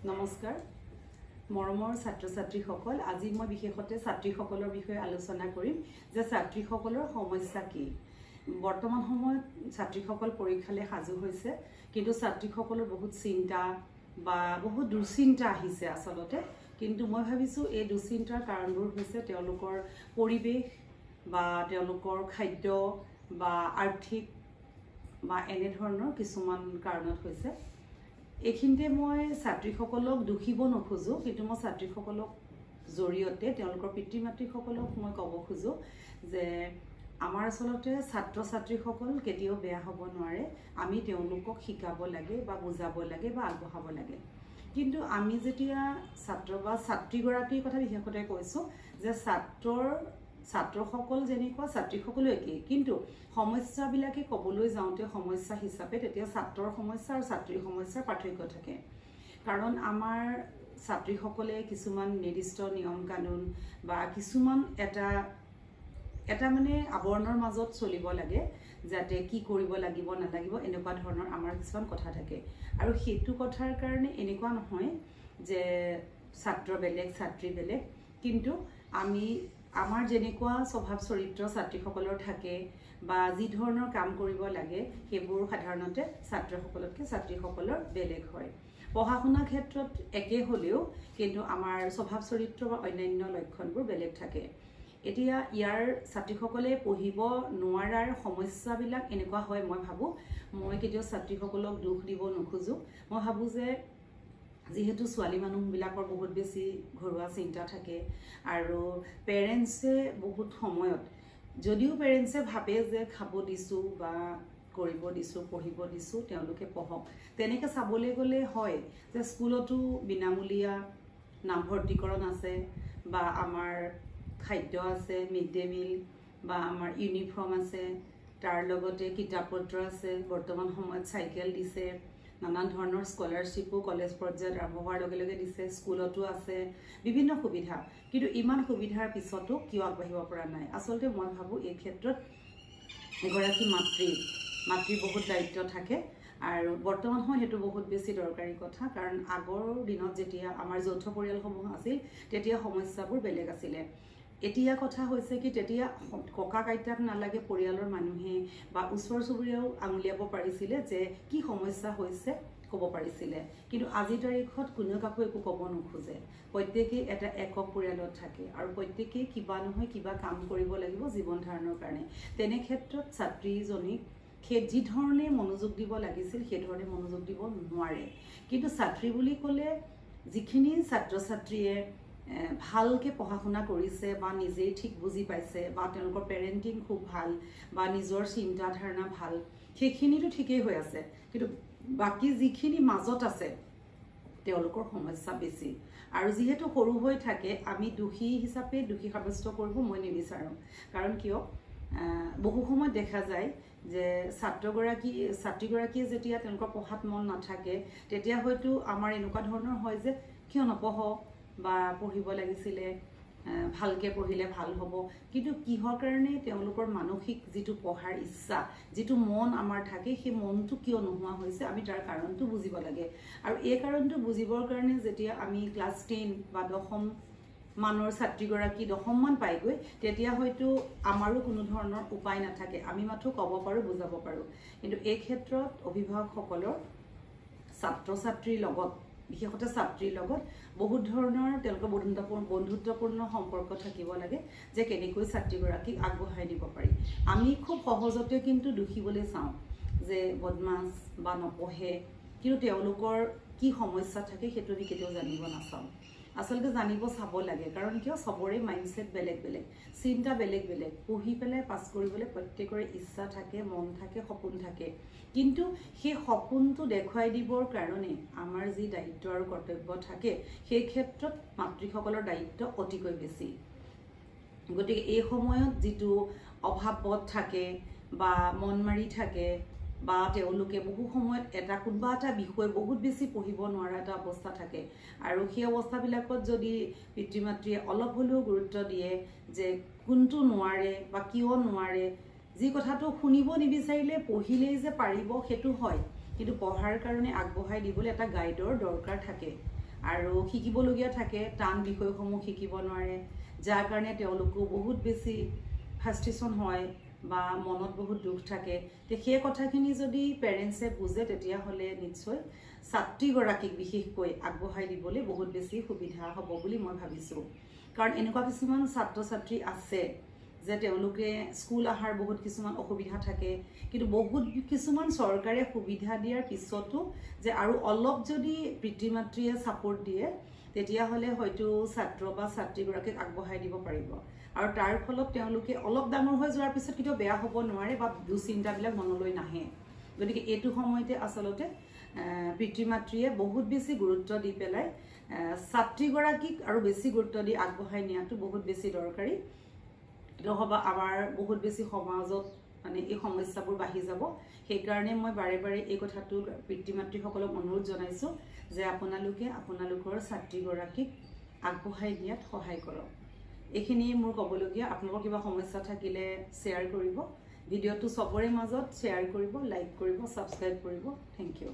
নমস্কাৰ মৰমৰ ছাত্ৰ-ছাত্ৰীসকল আজি মই বিশেষতে ছাত্ৰীসকলৰ বিষয়ে আলোচনা কৰিম যে ছাত্ৰীসকলৰ সমস্যা কি বৰ্তমান সময়ত ছাত্ৰীসকল পৰীক্ষালে সাজু হৈছে কিন্তু ছাত্ৰীসকলৰ বহুত চিন্তা বা বহুত দুশ্চিন্তা আহিছে আসলতে কিন্তু মই ভাবিছো এই দুশ্চিন্তাৰ কাৰণবোৰ হৈছে তেওঁলোকৰ পৰিৱেশ বা তেওঁলোকৰ খাদ্য বা আৰ্থিক বা এনে ধৰণৰ কিছুমান কাৰণত হৈছে এইখিনিতে মই ছাত্ৰীসকলক দুখিব নোখোজো কিন্তু মই ছাত্ৰীসকলক জৰিয়তে তেওঁলোকৰ পিতৃ-মাতৃসকলক মই ক'ব খোজো যে আমাৰ আসলতে ছাত্ৰ-ছাত্ৰীসকল কেতিয়াও বেয়া হ'ব নোৱাৰে আমি তেওঁলোকক শিকাব লাগে বা বুজাব লাগে বা আগবঢ়াব লাগে কিন্তু আমি যেতিয়া ছাত্ৰ বা ছাত্ৰীগৰাকীৰ কথা বিশেষকৈ কৈছো যে ছাত্ৰসকল যেনেকুৱা ছাত্ৰীসকলো একেই কিন্তু সমস্যাবিলাকে ক'বলৈ যাওঁতে সমস্যা হিচাপে তেতিয়া ছাত্ৰৰ সমস্যা আৰু ছাত্ৰীৰ সমস্যাৰ পাৰ্থক্য থাকে কাৰণ আমাৰ ছাত্ৰীসকলে কিছুমান নিৰ্দিষ্ট নিয়ম কানুন বা কিছুমান এটা মানে আৱৰণৰ মাজত চলিব লাগে যাতে কি কৰিব লাগিব নালাগিব এনেকুৱা ধৰণৰ আমাৰ কিছুমান কথা থাকে আৰু হেতু কথাৰ কাৰণে এনেকুৱা নহয় যে ছাত্ৰ বেলেগ ছাত্ৰী বেলেগ কিন্তু আমি আমাৰ যেনেকুৱা স্বভাৱ চৰিত্ৰ ছাত্ৰীসকলৰ থাকে বা যি ধৰণৰ কাম কৰিব লাগে সেইবোৰ সাধাৰণতে ছাত্ৰসকলতকৈ ছাত্ৰীসকলৰ বেলেগ হয় পঢ়া শুনা ক্ষেত্ৰত একে হ'লেও কিন্তু আমাৰ স্বভাৱ চৰিত্ৰ বা অন্যান্য লক্ষণবোৰ বেলেগ থাকে এতিয়া ইয়াৰ ছাত্ৰীসকলে পঢ়িব নোৱাৰাৰ সমস্যাবিলাক এনেকুৱা হয় মই ভাবো মই কেতিয়াও ছাত্ৰীসকলক দুখ দিব নোখোজো মই ভাবো যে যেহেতু ছোৱালী মানুহবিলাকৰ বহুত বেছি ঘৰুৱা চিন্তা থাকে আৰু পেৰেণ্টছে বহুত সময়ত যদিও পেৰেণ্টছে ভাবে যে খাব দিছো বা কৰিব দিছো পঢ়িব দিছো তেওঁলোকে পঢ়ক তেনেকৈ চাবলৈ গ'লে হয় যে স্কুলতো বিনামূলীয়া নামভৰ্তিকৰণ আছে বা আমাৰ খাদ্য আছে মিড ডে মিল বা আমাৰ ইউনিফৰ্ম আছে তাৰ লগতে কিতাপ পত্ৰ আছে বৰ্তমান সময়ত চাইকেল দিছে নানান ধৰণৰ স্কলাৰশ্বিপো কলেজ পৰ্যায়ত আৰম্ভ হোৱাৰ লগে লগে দিছে স্কুলতো আছে বিভিন্ন সুবিধা কিন্তু ইমান সুবিধাৰ পিছতো কিয় আগবাঢ়িব পৰা নাই আসলতে মই ভাবো এই ক্ষেত্ৰত এগৰাকী মাতৃৰ বহুত দায়িত্ব থাকে আৰু বৰ্তমান সময়ত হেতু বহুত বেছি দৰকাৰী কথা কাৰণ আগৰ দিনত যেতিয়া আমাৰ যৌথ পৰিয়ালসমূহ আছিল তেতিয়া সমস্যাবোৰ বেলেগ আছিলে এতিয়া কথা হৈছে কি তেতিয়া ককা আইতাক নালাগে পৰিয়ালৰ মানুহে বা ওচৰ চুবুৰীয়াও আঙুলিয়াব পাৰিছিলে যে কি সমস্যা হৈছে ক'ব পাৰিছিলে কিন্তু আজিৰ তাৰিখত কোনেও কাকো একো ক'ব নোখোজে প্ৰত্যেকই এটা একক পৰিয়ালত থাকে আৰু প্ৰত্যেকই কিবা নহয় কিবা কাম কৰিব লাগিব জীৱন ধাৰণৰ কাৰণে তেনে ক্ষেত্ৰত ছাত্ৰীজনীক যি ধৰণে মনোযোগ দিব লাগিছিল সেই ধৰণে মনোযোগ দিব নোৱাৰে কিন্তু ছাত্ৰী বুলি ক'লে যিখিনি ছাত্ৰ-ছাত্ৰীয়ে ভালকে পঢ়া শুনা কৰিছে বা নিজেই ঠিক বুজি পাইছে বা তেওঁলোকৰ পেৰেণ্টিং খুব ভাল বা নিজৰ চিন্তা ধাৰণা ভাল সেইখিনিতো ঠিকেই হৈ আছে কিন্তু বাকি যিখিনি মাজত আছে তেওঁলোকৰ সমস্যা বেছি আৰু যিহেতু সৰু হৈ থাকে আমি দোষী হিচাপে দোষী সাব্যস্ত কৰিব মই নিবিচাৰো কাৰণ কিয় বহু সময় দেখা যায় যে ছাত্ৰীগৰাকীয়ে যেতিয়া তেওঁলোকৰ পঢ়াত মন নাথাকে তেতিয়া হয়তো আমাৰ এনেকুৱা ধৰণৰ হয় যে কিয় নপঢ় বা পঢ়িব লাগিছিলে ভালকে পঢ়িলে ভাল হ'ব কিন্তু কিহৰ কাৰণে তেওঁলোকৰ মানসিক যিটো পঢ়াৰ ইচ্ছা যিটো মন আমাৰ থাকে সেই মনটো কিয় নোহোৱা হৈছে আমি তাৰ কাৰণটো বুজিব লাগে আৰু এই কাৰণটো বুজিবৰ কাৰণে যেতিয়া আমি ক্লাছ 10 বা 10ম মানৰ ছাত্ৰীগৰাকী 10ম মান পাইগৈ তেতিয়া হয়তো আমাৰো কোনো ধৰণৰ উপায় নাথাকে আমি মাথো ক'ব পাৰো বুজাব পাৰো কিন্তু এই ক্ষেত্ৰত অভিভাৱকসকলৰ ছাত্ৰ-ছাত্ৰীৰ লগত বিশেষতে ছাত্ৰীৰ লগত বহুত ধৰণৰ তেওঁলোকৰ বন্ধুত্বপূৰ্ণ সম্পৰ্ক থাকিব লাগে যে কেনেকৈ ছাত্ৰীগৰাকীক আগবঢ়াই নিব পাৰি আমি খুব সহজতে কিন্তু দুখিবলৈ চাওঁ যে বদমাছ বা নপঢ়ে কিন্তু তেওঁলোকৰ কি সমস্যা থাকে সেইটো আমি কেতিয়াও জানিব নাচাওঁ আসলতে জানিব চাব লাগে কাৰণ কিয় সবৰে মাইণ্ডছেট বেলেগ বেলেগ চিন্তা বেলেগ বেলেগ পঢ়ি পেলাই পাছ কৰিবলৈ প্ৰত্যেকৰে ইচ্ছা থাকে মন থাকে সপোন থাকে কিন্তু সেই সপোনটো দেখুৱাই দিবৰ কাৰণে আমাৰ যি দায়িত্ব আৰু কৰ্তব্য থাকে সেই ক্ষেত্ৰত মাতৃসকলৰ দায়িত্ব অতিকৈ বেছি গতিকে এই সময়ত যিটো অভাৱত থাকে বা মন মাৰি থাকে বা তেওঁলোকে বহু সময়ত কোনবা এটা বিষয় বহুত বেছি পঢ়িব নোৱাৰা এটা অৱস্থা থাকে আৰু সেই অৱস্থাবিলাকত যদি পিতৃ-মাতৃয়ে অলপ হলেও গুৰুত্ব দিয়ে যে কোনটো নোৱাৰে বা কিয় নোৱাৰে যি কথাটো শুনিব নিবিচাৰিলে পঢ়িলেই যে পাৰিব সেইটো হয় কিন্তু পঢ়াৰ কাৰণে আগবঢ়াই দিবলৈ এটা গাইডৰ দৰকাৰ থাকে আৰু শিকিবলগীয়া থাকে, টান বিষয়সমূহ শিকিব নোৱাৰে, যাৰ কাৰণে তেওঁলোকো বহুত বেছি ফ্ৰাষ্ট্ৰেশ্যন হয় বা মনত বহুত দুখ থাকে। সেই কথাখিনি যদি পেৰেণ্টছে বুজে তেতিয়াহ'লে নিশ্চয় ছাত্ৰীগৰাকীক বিশেষকৈ আগবঢ়াই দিবলৈ বহুত বেছি সুবিধা হ'ব বুলি মই ভাবিছোঁ। কাৰণ এনেকুৱা কিছুমান ছাত্ৰ ছাত্ৰী আছে যে তেওঁলোকে স্কুল অহাৰ বহুত কিছুমান অসুবিধা থাকে, কিন্তু বহুত কিছুমান চৰকাৰে সুবিধা দিয়াৰ পিছতো যে আৰু অলপ যদি পিতৃ মাতৃয়ে ছাপোৰ্ট দিয়ে তেতিয়াহ'লে হয়তো ছাত্ৰ বা ছাত্ৰীগৰাকীক আগবঢ়াই দিব পাৰিব। আৰু তাৰ ফলত তেওঁলোকে অলপ ডাঙৰ হৈ যোৱাৰ পিছত কেতিয়াও বেয়া হ'ব নোৱাৰে বা দুশ্চিন্তাবিলাক মনলৈ নাহে। গতিকে এইটো সময়তে আচলতে পিতৃ মাতৃয়ে বহুত বেছি গুৰুত্ব দি পেলাই ছাত্ৰীগৰাকীক আৰু বেছি গুৰুত্ব দি আগবঢ়াই নিয়াটো বহুত বেছি দৰকাৰী। নহ'বা আমাৰ বহুত বেছি সমাজত মানে এই সমস্যাবোৰ বাঢ়ি যাব। সেইকাৰণে মই বাৰে বাৰে এই কথাটো পিতৃ মাতৃসকলক অনুৰোধ জনাইছোঁ যে আপোনালোকে আপোনালোকৰ ছাত্ৰীগৰাকীক আগবঢ়াই নিয়াত সহায় কৰক। এইখিনিয়ে মোৰ ক'বলগীয়া। আপোনালোকৰ কিবা সমস্যা থাকিলে শ্বেয়াৰ কৰিব, ভিডিঅ'টো চবৰে মাজত শ্বেয়াৰ কৰিব, লাইক কৰিব, ছাবস্ক্ৰাইব কৰিব। Thank U.